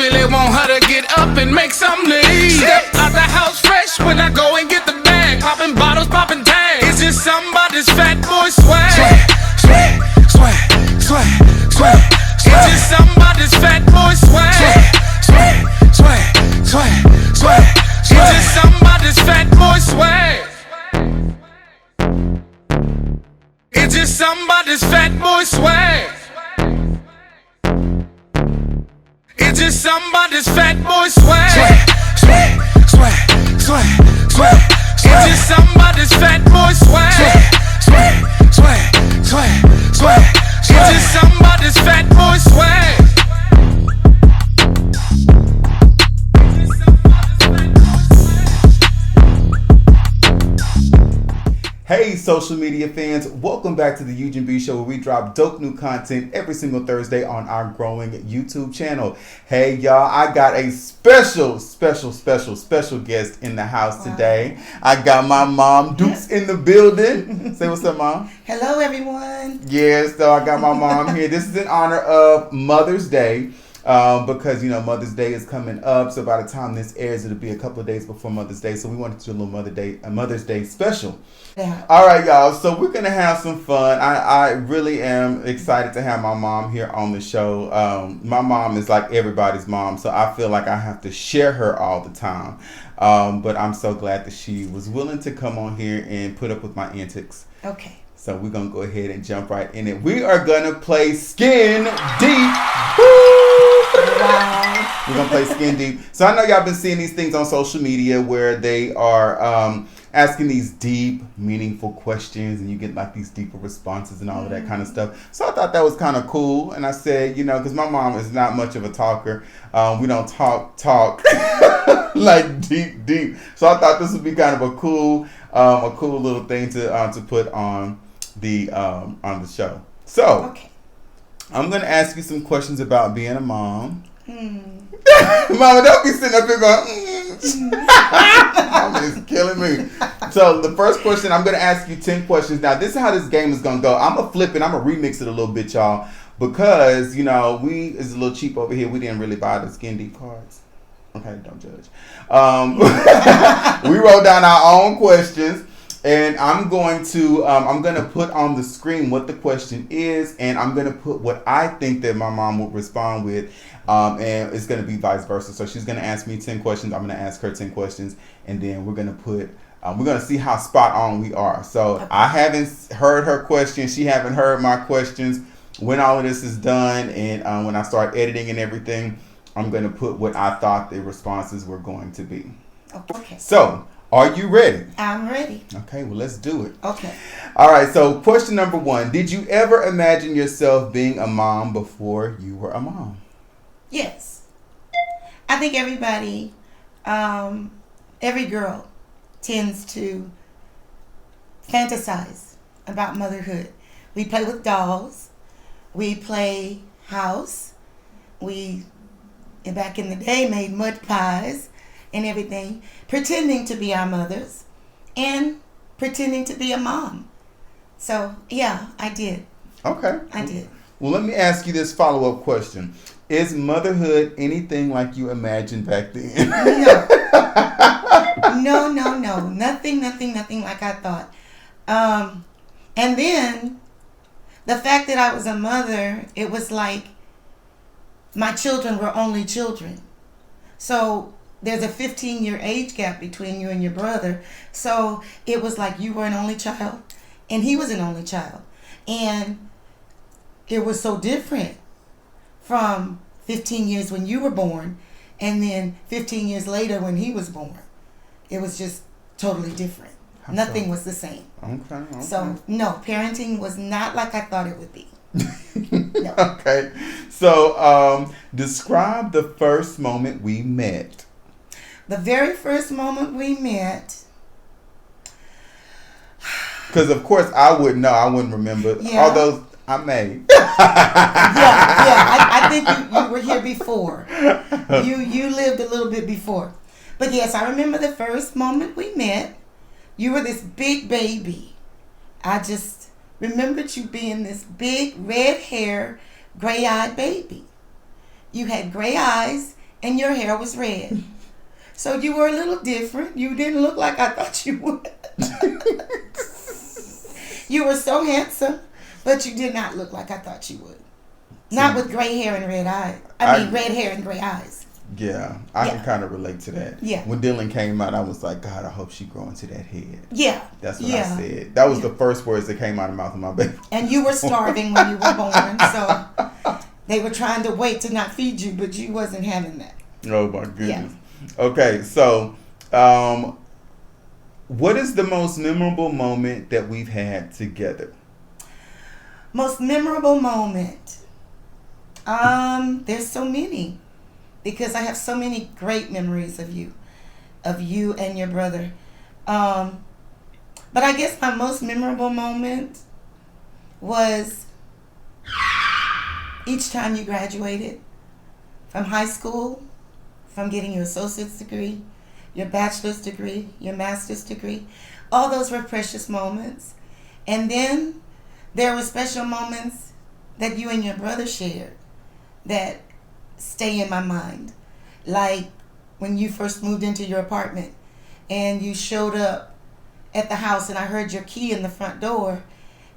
really want her to get up and make some leave. Step out the house fresh when I go and get the bag. Popping bottles, popping tags. It's just somebody's fat boy swag. Swag, swag, swag, swag. It's just somebody's fat boy swag. Swag, swag, swag, swag. It's just somebody's fat boy swag. It's just somebody's fat boy swag. It's just somebody's fat boy swag. Swag, swag, swag, swag. It's just somebody's fat boy swag. Swag, swag, swag, swag. It's just somebody's fat boy swag. Hey social media fans, welcome back to the Ugn B Show, where we drop dope new content every single Thursday on our growing YouTube channel. Hey y'all, I got a special guest in the house today. I got my mom, Dukes, in the building. Say what's up, Mom. Hello everyone. Yes, so I got my mom here. This is in honor of Mother's Day. Because, you know, Mother's Day is coming up. So by the time this airs, it'll be a couple of days before Mother's Day. So we wanted to do a little Mother's Day special. Yeah. All right, y'all. So we're going to have some fun. I really am excited to have my mom here on the show. My mom is like everybody's mom. So I feel like I have to share her all the time. But I'm so glad that she was willing to come on here and put up with my antics. Okay. So we're going to go ahead and jump right in it. We are going to play Skin Deep. Woo! Wow. We're going to play Skin Deep. So I know y'all been seeing these things on social media where they are asking these deep, meaningful questions, and you get like these deeper responses and all of that kind of stuff. So I thought that was kind of cool. And I said, you know, because my mom is not much of a talker. We don't talk like deep. So I thought this would be kind of a cool little thing to put on the show. So okay. I'm gonna ask you some questions about being a mom. Mama, don't be sitting up here going, Mama is killing me. So the first question, I'm gonna ask you 10 questions. Now this is how this game is gonna go. I'm gonna flip it, I'm gonna remix it a little bit, y'all, because you know we is a little cheap over here. We didn't really buy the Skin Deep cards. Okay, don't judge. We wrote down our own questions, and I'm going to put on the screen what the question is, and I'm going to put what I think that my mom would respond with, and it's going to be vice versa. So she's going to ask me 10 questions. I'm going to ask her 10 questions, and then we're going to see how spot on we are. So okay. I haven't heard her questions. She haven't heard my questions. When all of this is done, and when I start editing and everything, I'm going to put what I thought the responses were going to be. Okay. So, are you ready? I'm ready. Okay, well, let's do it. Okay. All right, so question number 1. Did you ever imagine yourself being a mom before you were a mom? Yes. I think everybody, every girl tends to fantasize about motherhood. We play with dolls. We play house. We, back in the day, made mud pies and everything, pretending to be our mothers and pretending to be a mom. So, yeah, I did. Okay. I did. Well, let me ask you this follow-up question. Is motherhood anything like you imagined back then? No. No. Nothing like I thought. And then, the fact that I was a mother, it was like my children were only children. So there's a 15-year age gap between you and your brother. So it was like you were an only child and he was an only child. And it was so different from 15 years when you were born and then 15 years later when he was born. It was just totally different. Nothing was the same. Okay. So, no, parenting was not like I thought it would be. No. Okay. So, describe the first moment we met. The very first moment we met. Because, of course, I wouldn't know. I wouldn't remember. Yeah. Although I may. I think you were here before. You lived a little bit before. But, yes, I remember the first moment we met. You were this big baby. I just remembered you being this big red hair, gray-eyed baby. You had gray eyes and your hair was red. So you were a little different. You didn't look like I thought you would. You were so handsome, but you did not look like I thought you would. Not with gray hair and red eyes. Red hair and gray eyes. Yeah, I can kind of relate to that. Yeah. When Dylan came out, I was like, God, I hope she grow into that head. Yeah. That's what I said. That was the first words that came out of the mouth of my baby. And you were starving when you were born, so they were trying to wait to not feed you, but you wasn't having that. Oh my goodness. Yeah. Okay, so what is the most memorable moment that we've had together? Most memorable moment. There's so many, because I have so many great memories of you and your brother. But I guess my most memorable moment was each time you graduated from high school, from getting your associate's degree, your bachelor's degree, your master's degree. All those were precious moments. And then there were special moments that you and your brother shared that stay in my mind. Like when you first moved into your apartment and you showed up at the house and I heard your key in the front door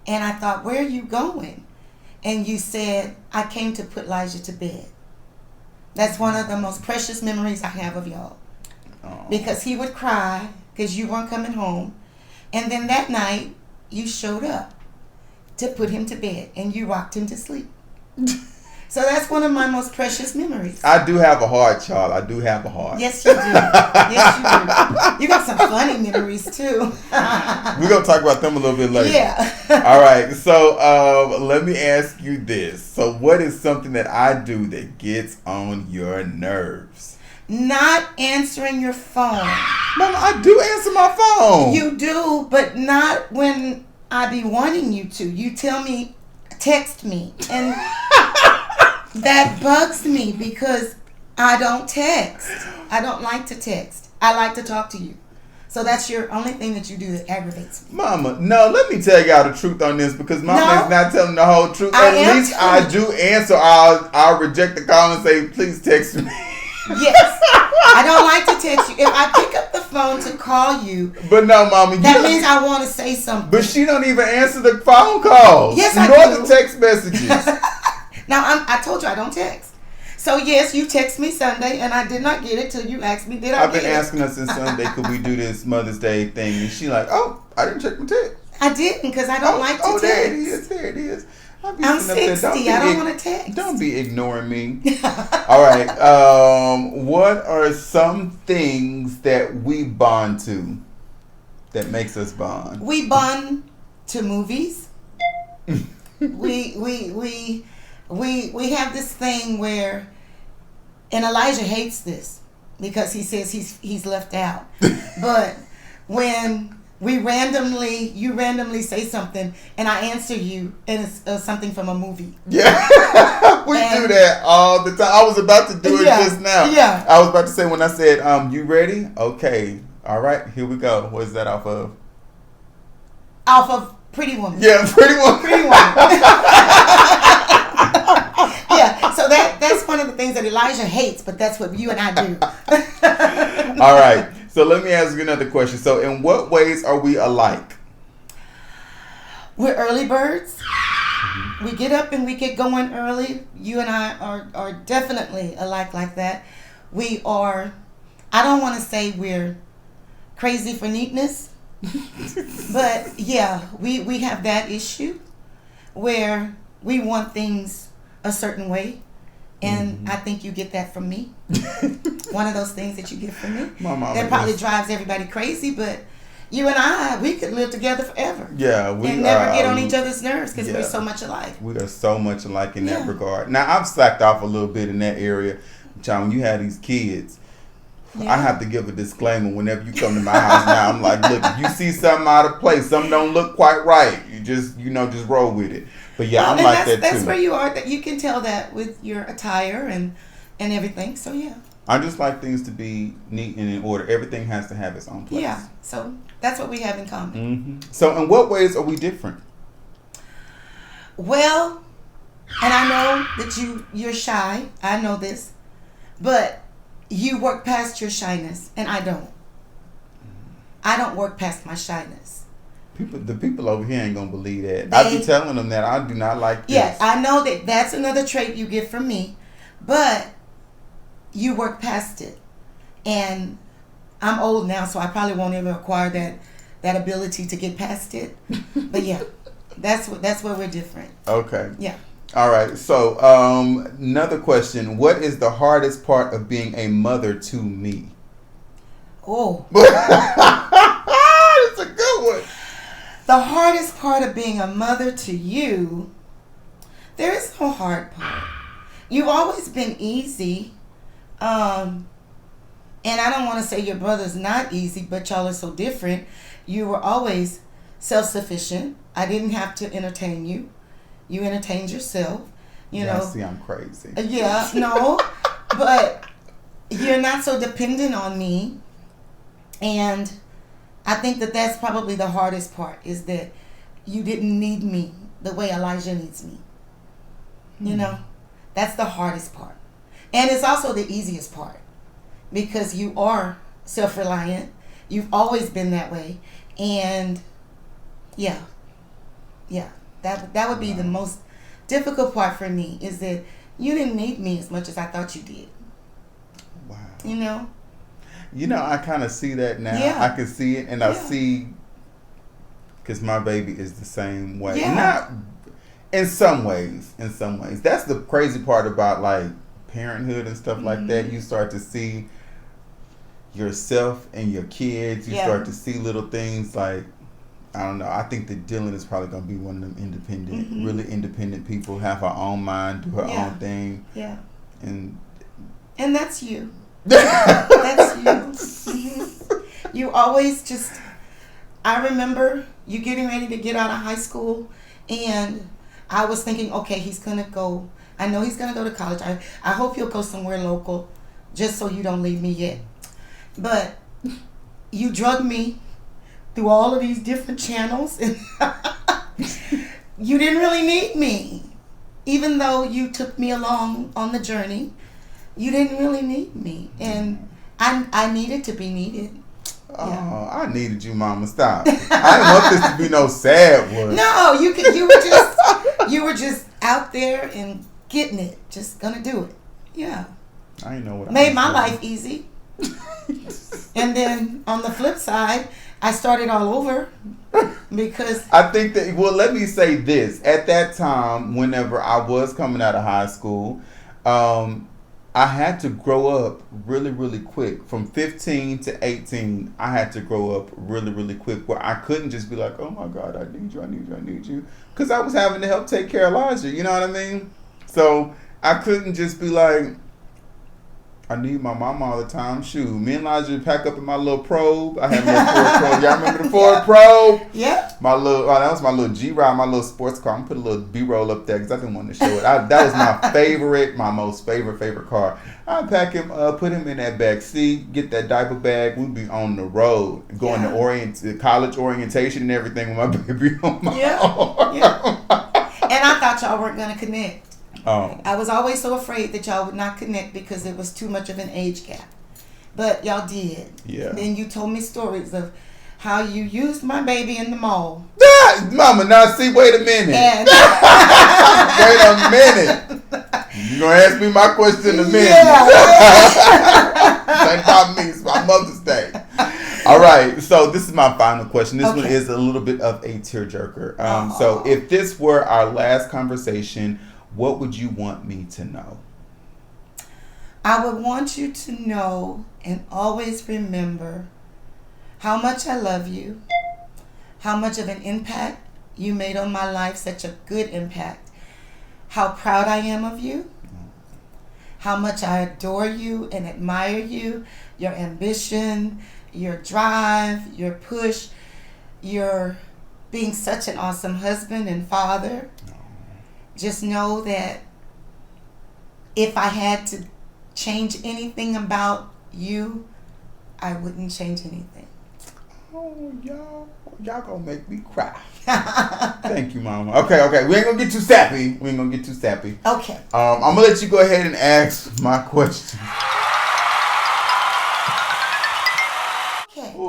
and I thought, where are you going? And you said, I came to put Elijah to bed. That's one of the most precious memories I have of y'all. Oh. Because he would cry because you weren't coming home. And then that night, you showed up to put him to bed and you rocked him to sleep. So that's one of my most precious memories. I do have a heart, child. I do have a heart. Yes, you do. Yes, you do. You got some funny memories, too. We're going to talk about them a little bit later. Yeah. All right. So let me ask you this. So what is something that I do that gets on your nerves? Not answering your phone. Mama, I do answer my phone. You do, but not when I be wanting you to. You tell me, text me. And that bugs me because I don't text. I don't like to text. I like to talk to you. So that's your only thing that you do that aggravates me. Mama, no, let me tell y'all the truth on this because Mama is not telling the whole truth. At least I do answer. I'll reject the call and say, please text me. Yes. I don't like to text you. If I pick up the phone to call you, but no, Mama, that means I want to say something. But she don't even answer the phone calls. Yes, I nor do. the text messages. Now, I told you I don't text. So, yes, you text me Sunday, and I did not get it till you asked me, did I I've been asking her since Sunday, could we do this Mother's Day thing? And she like, oh, I didn't check my text. I didn't, because I don't like to text. There it is. There it is. I'm 60. I don't want to text. Don't be ignoring me. All right. What are some things that we bond to that makes us bond? We bond to movies. we have this thing where, and Elijah hates this because he says he's left out. But when you randomly say something, and I answer you, and it's something from a movie. Yeah, we do that all the time. I was about to do it just now. Yeah, I was about to say when I said, "You ready? Okay, all right, here we go." What is that off of? Off of Pretty Woman. Yeah, Pretty Woman. Pretty Woman. Yeah, so that's one of the things that Elijah hates, but that's what you and I do. All right. So let me ask you another question. So in what ways are we alike? We're early birds. Mm-hmm. We get up and we get going early. You and I are definitely alike like that. We are, I don't want to say we're crazy for neatness, but yeah, we have that issue where we want things a certain way. And I think you get that from me. One of those things that you get from me. That probably drives everybody crazy, but you and I, we could live together forever. Yeah, we and never get on each other's nerves because we're so much alike. We are so much alike in that regard. Now, I've slacked off a little bit in that area. John, when you have these kids, I have to give a disclaimer whenever you come to my house now. I'm like, look, if you see something out of place, something don't look quite right, you just roll with it. But yeah, I'm like that too. That's where you are. That you can tell that with your attire and everything. So yeah. I just like things to be neat and in order. Everything has to have its own place. Yeah. So that's what we have in common. Mm-hmm. So in what ways are we different? Well, and I know that you're shy. I know this, but you work past your shyness, and I don't. I don't work past my shyness. The people over here ain't gonna believe that. I be telling them that I do not like this. Yeah, I know that that's another trait you get from me, but you work past it. And I'm old now, so I probably won't ever acquire that ability to get past it. But yeah, that's where we're different. Okay. Yeah. All right. So another question: what is the hardest part of being a mother to me? Oh. That's a good one. The hardest part of being a mother to you, there is no hard part. You've always been easy. And I don't want to say your brother's not easy, but y'all are so different. You were always self-sufficient. I didn't have to entertain you. You entertained yourself. You know. See, I'm crazy. Yeah, no. But you're not so dependent on me. And I think that that's probably the hardest part, is that you didn't need me the way Elijah needs me. You know, that's the hardest part. And it's also the easiest part, because you are self-reliant. You've always been that way. And yeah, that would be the most difficult part for me, is that you didn't need me as much as I thought you did. Wow. You know? You know, I kind of see that now. Yeah. I can see it, and I see, because my baby is the same way. Yeah. Not in some ways. That's the crazy part about like parenthood and stuff like that. You start to see yourself and your kids. You start to see little things like, I don't know. I think that Dylan is probably going to be one of them independent, really independent people, have her own mind, do her own thing. Yeah. And that's you. That's you. You always just, I remember you getting ready to get out of high school, and I was thinking, okay, he's going to go, I know he's going to go to college. I hope he'll go somewhere local, just so you don't leave me yet. But you drug me through all of these different channels, and you didn't really need me. Even though you took me along on the journey, you didn't really need me. And I needed to be needed. Oh, yeah. I needed you, Mama. Stop. I didn't want this to be no sad one. No, you were just out there and getting it. Just gonna do it. Yeah. I didn't know what made my life easy. And then on the flip side, I started all over, because I think that, well, let me say this. At that time, whenever I was coming out of high school, I had to grow up really, really quick. From 15 to 18, I had to grow up really, really quick, where I couldn't just be like, oh my God, I need you. Because I was having to help take care of Elijah, you know what I mean? So I couldn't just be like, I need my mama all the time. Shoot, me and Elijah pack up in my little probe. I had my Ford Probe. Y'all remember the Ford Probe? Yeah. That was my little G-Ride, my little sports car. I'm gonna put a little B-roll up there because I didn't want to show it. That was my most favorite car. I pack him, put him in that back seat, get that diaper bag. We'd be on the road, going to college orientation and everything with my baby on my arm. Yeah. And I thought y'all weren't gonna connect. Oh. I was always so afraid that y'all would not connect because it was too much of an age gap. But y'all did. Yeah. Then you told me stories of how you used my baby in the mall. Mama, now see, wait a minute. And Wait a minute. You're going to ask me my question in a minute. Yeah. That's about me. It's my Mother's Day. All right. So this is my final question. This one is a little bit of a tearjerker. So if this were our last conversation, what would you want me to know? I would want you to know and always remember how much I love you, how much of an impact you made on my life, such a good impact, how proud I am of you, how much I adore you and admire you, your ambition, your drive, your push, your being such an awesome husband and father. Just know that if I had to change anything about you, I wouldn't change anything. Oh, y'all gonna make me cry. Thank you, Mama. Okay. We ain't gonna get too sappy. Okay. I'm gonna let you go ahead and ask my question.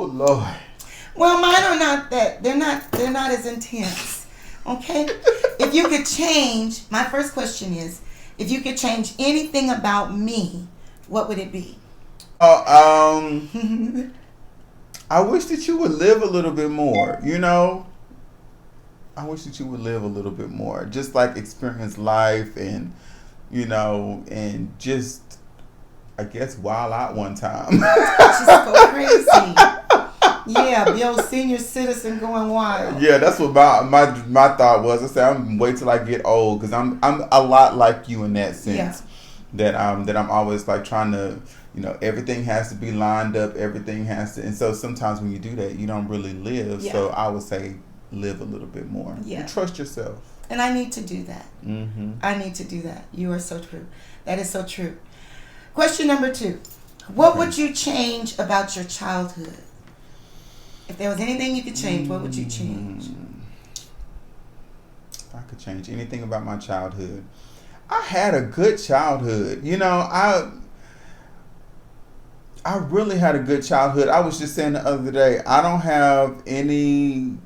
Lord. Well, mine are not that. They're not as intense. Okay? If you could change, my first question is, if you could change anything about me, what would it be? I wish that you would live a little bit more, you know? I wish that you would live a little bit more. Just like experience life and, you know, and just, I guess, wild out one time. Just go crazy. Yeah, be old senior citizen going wild. Yeah, that's what my thought was. I said, I'm wait till I get old, because I'm a lot like you in that sense. Yeah. That I'm always like trying to, you know, everything has to be lined up, everything has to, and so sometimes when you do that, you don't really live. Yeah. So I would say live a little bit more. Yeah. You trust yourself. And I need to do that. Mm-hmm. I need to do that. You are so true. That is so true. Question number 2. What would you change about your childhood? If there was anything you could change, what would you change? If I could change anything about my childhood, I had a good childhood. You know, I really had a good childhood. I was just saying the other day, I don't have any.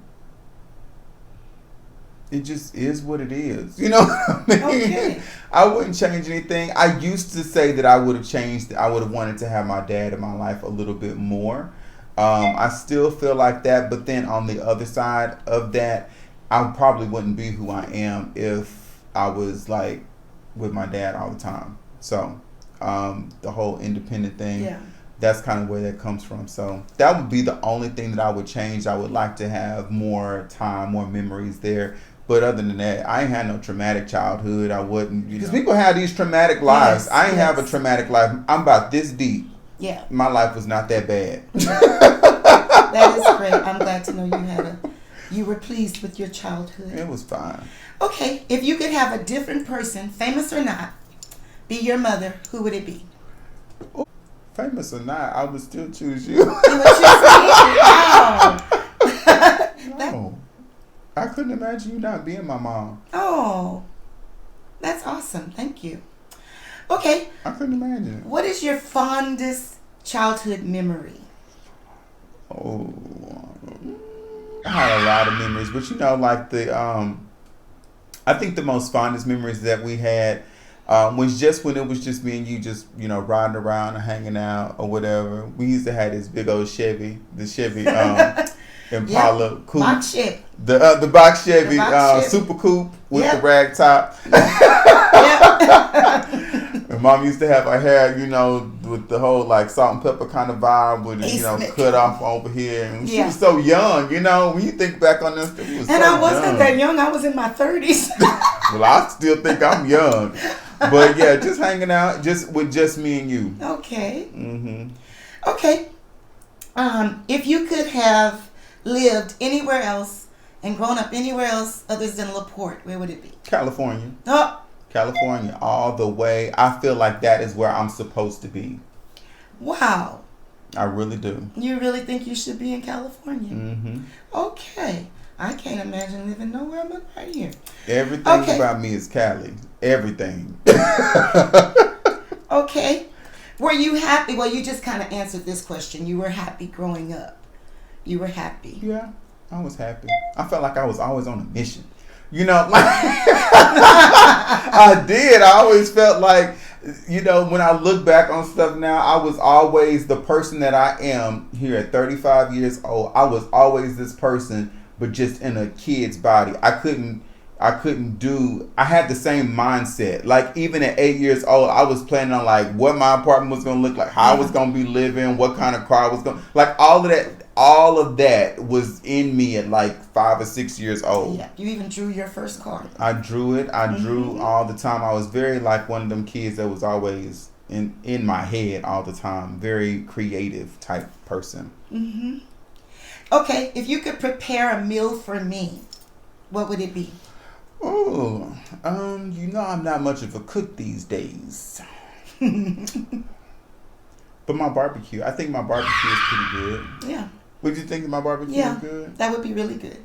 It just is what it is. You know what I mean? Okay. I wouldn't change anything. I used to say that I would have changed. I would have wanted to have my dad in my life a little bit more. I still feel like that, but then on the other side of that, I probably wouldn't be who I am if I was like with my dad all the time. So the whole independent thing, Yeah. that's kind of where that comes from. So that would be the only thing that I would change. I would like to have more time, more memories there. But other than that, I ain't had no traumatic childhood. I wouldn't, because people have these traumatic lives. Yes, I ain't have a yes. traumatic life. I'm about this deep. Yeah. My life was not that bad. That is great. I'm glad to know you were pleased with your childhood. It was fine. Okay, if you could have a different person, famous or not, be your mother, who would it be? Famous or not, I would still choose you. You would choose me? Wow. No. I couldn't imagine you not being my mom. Oh, that's awesome. Thank you. Okay, I couldn't imagine. what is your fondest childhood memory? Oh, I had a lot of memories, but you know, like I think the most fondest memories that we had was just when it was just me and you, just, you know, riding around and hanging out or whatever. We used to have this big old Chevy, the Chevy Impala Yep. coupe, Box Chevy. the box Chevy, The box Chevy. Super Coupe with Yep. the rag top. Yep. And Mom used to have her hair, you know, with the whole like salt and pepper kind of vibe, with it, you know, Eastman. cut off over here. And she Yeah. was so young, you know. When you think back on this, she was And so I wasn't young. that young. I was in my 30s. Well, I still think I'm young, but yeah, just hanging out, just with just me and you. Okay. Mm-hmm. Okay. If you could have lived anywhere else and grown up anywhere else other than LaPorte, where would it be? California. Oh, California, all the way. I feel like that is where I'm supposed to be. wow. I really do. You really think you should be in California? Mm-hmm. Okay. I can't imagine living nowhere but right here. Everything Okay. about me is Cali. Everything. Okay. Were you happy? Well, you just kind of answered this question. You were happy growing up. You were happy. Yeah, I was happy. I felt like I was always on a mission. You know, like I did. I always felt like, you know, when I look back on stuff now, I was always the person that I am here at 35 years old. I was always this person, but just in a kid's body. I had the same mindset. Like even at 8 years old, I was planning on like what my apartment was going to look like, how I was going to be living, what kind of car I was going, like all of that was in me at like 5 or 6 years old. Yeah. You even drew your first card. I drew it. I drew all the time. I was very like one of them kids that was always in my head all the time. Very creative type person. Mm-hmm. Okay. If you could prepare a meal for me, what would it be? Oh, you know I'm not much of a cook these days. But my barbecue, I think my barbecue is pretty good. Yeah. Would you think my barbecue Yeah. is good? That would be really good.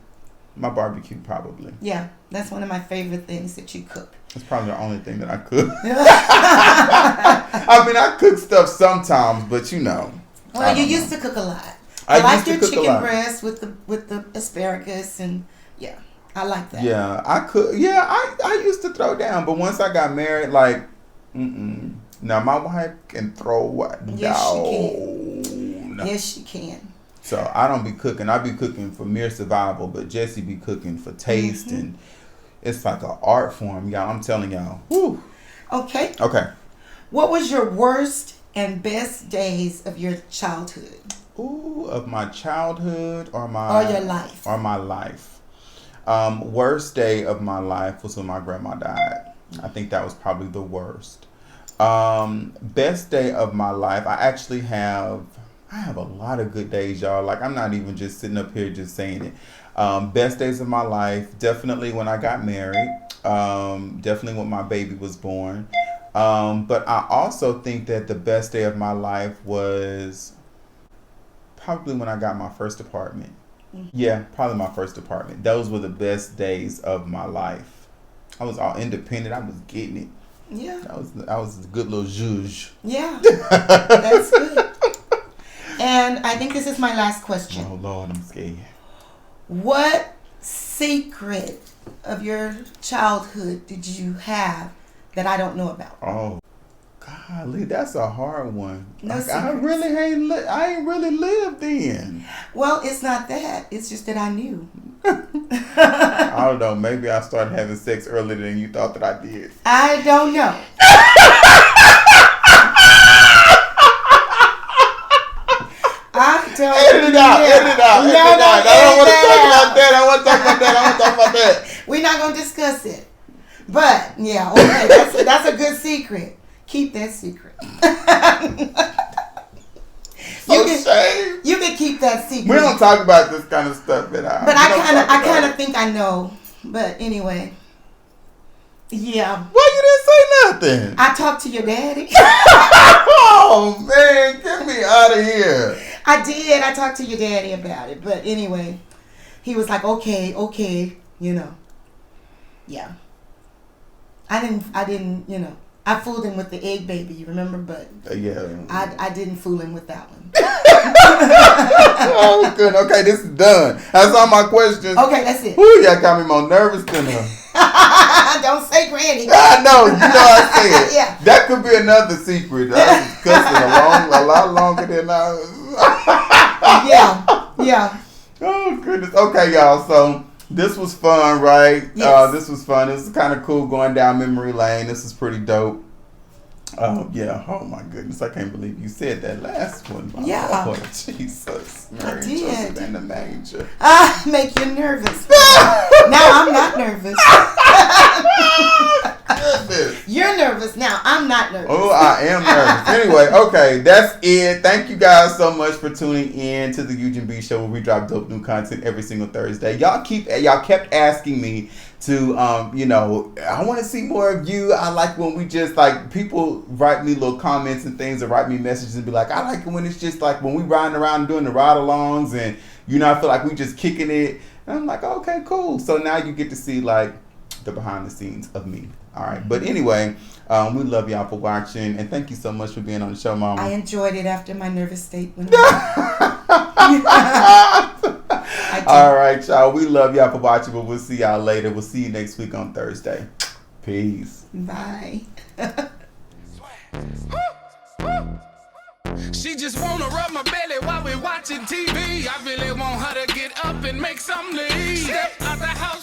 My barbecue probably. Yeah. That's one of my favorite things that you cook. That's probably the only thing that I cook. I mean, I cook stuff sometimes, but you know. Well, you used to cook a lot. I like used to your cook a chicken lot. breast with the asparagus and yeah, I like that. Yeah, I could. Yeah, I used to throw down, but once I got married, like, now my wife can throw down. Yes, she can. Yes, she can. So I don't be cooking. I be cooking for mere survival, but Jesse be cooking for taste, and it's like an art form, y'all. I'm telling y'all. Whew. Okay. Okay. What was your worst and best days of your childhood? Ooh, of my childhood or your life? Or my life. Worst day of my life was when my grandma died. I think that was probably the worst. Best day of my life. I have a lot of good days, y'all. Like, I'm not even just sitting up here just saying it. Best days of my life, definitely when I got married. Definitely when my baby was born. But I also think that the best day of my life was probably when I got my first apartment. Yeah, probably my first apartment. Those were the best days of my life. I was all independent. I was getting it. Yeah. I was a good little zhuzh. Yeah. That's good. And I think this is my last question. Oh, Lord, I'm scared. What secret of your childhood did you have that I don't know about? Oh, golly, that's a hard one. No Like, I secrets. really ain't really lived then. Well, it's not that. It's just that I knew. I don't know. Maybe I started having sex earlier than you thought that I did. I don't know. I don't Edit it out. know. Edit it out. No, Edit it out. I don't want to talk about that. I want to talk about that. I want to talk about that. We're not going to discuss it. But, yeah, okay. That's a good secret. Keep that secret. Shame. You can keep that secret. We don't talk about this kind of stuff at all. But I kind of think I know. But anyway. Yeah. Why you didn't say nothing? I talked to your daddy. Oh, man. Get me out of here. I did. I talked to your daddy about it. But anyway, he was like, okay, you know. Yeah. I didn't, you know. I fooled him with the egg baby, you remember? But Yeah. I didn't fool him with that one. Oh, good. Okay, this is done. That's all my questions. Okay, that's it. Woo, y'all got me more nervous than her. Don't say granny. I know. You know I said. Yeah. That could be another secret. I was cussing a lot longer than I was. Yeah. Oh, goodness. Okay, y'all. So this was fun, right? Yes. This was fun. This was kind of cool going down memory lane. This is pretty dope. Yeah. Oh, my goodness. I can't believe you said that last one. My Yeah. Lord, Jesus. Mary, did. Joseph, and the manger. Make you nervous. Now I'm not nervous. Goodness. You're nervous. Now I'm not nervous. Oh, I am nervous. Anyway, okay, that's it. Thank you guys so much for tuning in to the Ugn B Show, where we drop dope new content every single Thursday. Y'all kept asking me to, you know, I want to see more of you. I like when we just, like, people write me little comments and things, or write me messages and be like, I like it when it's just like when we riding around doing the ride-alongs, and, you know, I feel like we just kicking it. And I'm like, okay, cool. So now you get to see, like, the behind the scenes of me. All right. But anyway, we love y'all for watching, and thank you so much for being on the show, Mama. I enjoyed it after my nervous state went I did. All right, y'all. We love y'all for watching, but we'll see y'all later. We'll see you next week on Thursday. Peace. Bye. She just wanna rub my belly while we watching TV. I really want her to get up and make some leave. Step out the house.